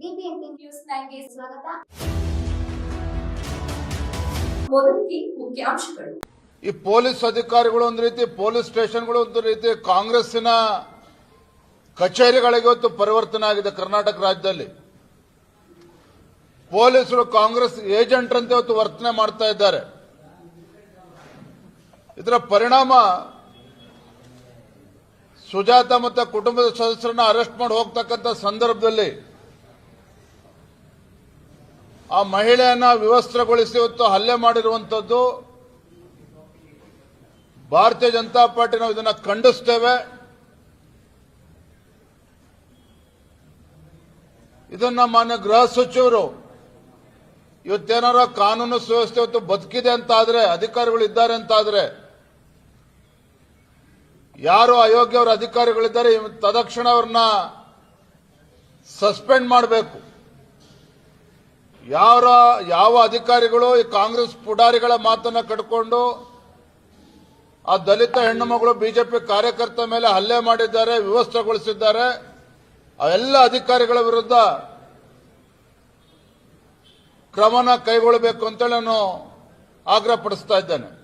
BBMP news 9ಗೆ ಸ್ವಾಗತ. ಮೊದಲಿಗೆ ಮುಖ್ಯಾಂಶಗಳು. ಈ ಪೊಲೀಸ್ ಅಧಿಕಾರಿಗಳು ಒಂದು ರೀತಿ, ಪೊಲೀಸ್ ಸ್ಟೇಷನ್ಗಳು ಒಂದು ರೀತಿ ಕಾಂಗ್ರೆಸ್ಸಿನ ಕಚೇರಿಗಳಿಗೆ ಇವತ್ತು ಪರಿವರ್ತನೆ ಆಗಿದೆ. ಕರ್ನಾಟಕ ರಾಜ್ಯದಲ್ಲಿ ಪೊಲೀಸರು ಕಾಂಗ್ರೆಸ್ ಏಜೆಂಟ್ರಂತೆ ಇವತ್ತು ವರ್ತನೆ ಮಾಡ್ತಾ ಇದ್ದಾರೆ. ಇದರ ಪರಿಣಾಮ ಸುಜಾತ ಮತ್ತು ಕುಟುಂಬದ ಸದಸ್ಯರನ್ನ ಅರೆಸ್ಟ್ ಮಾಡಿ ಹೋಗ್ತಕ್ಕಂಥ ಸಂದರ್ಭದಲ್ಲಿ ಆ ಮಹಿಳೆಯನ್ನ ವಿವಸ್ತ್ರಗೊಳಿಸಿ ಇವತ್ತು ಹಲ್ಲೆ ಮಾಡಿರುವಂತದ್ದು ಭಾರತೀಯ ಜನತಾ ಪಾರ್ಟಿ ನಾವು ಇದನ್ನ ಖಂಡಿಸ್ತೇವೆ. ಇದನ್ನ ಮಾನ್ಯ ಗೃಹ ಸಚಿವರು ಇವತ್ತೇನಾರ ಕಾನೂನು ಸುವ್ಯವಸ್ಥೆ ಇವತ್ತು ಬದುಕಿದೆ ಅಂತ ಆದ್ರೆ, ಅಧಿಕಾರಿಗಳು ಇದ್ದಾರೆ ಅಂತ ಆದ್ರೆ, ಯಾರು ಅಯೋಗ್ಯವರ ಅಧಿಕಾರಿಗಳಿದ್ದಾರೆ ತದಕ್ಷಣ ಅವ್ರನ್ನ ಸಸ್ಪೆಂಡ್ ಮಾಡಬೇಕು. ಯಾವ ಅಧಿಕಾರಿಗಳು ಈ ಕಾಂಗ್ರೆಸ್ ಪುಡಾರಿಗಳ ಮಾತನ್ನ ಕಟ್ಕೊಂಡು ಆ ದಲಿತ ಹೆಣ್ಣು ಮಗಳು ಬಿಜೆಪಿ ಕಾರ್ಯಕರ್ತ ಮೇಲೆ ಹಲ್ಲೆ ಮಾಡಿದ್ದಾರೆ, ವಿವಸ್ತ್ರಗೊಳಿಸಿದ್ದಾರೆ, ಆ ಎಲ್ಲ ಅಧಿಕಾರಿಗಳ ವಿರುದ್ಧ ಕ್ರಮನ ಕೈಗೊಳ್ಳಬೇಕು ಅಂತೇಳಿ ನಾನು ಆಗ್ರಹಪಡಿಸ್ತಾ ಇದ್ದೇನೆ.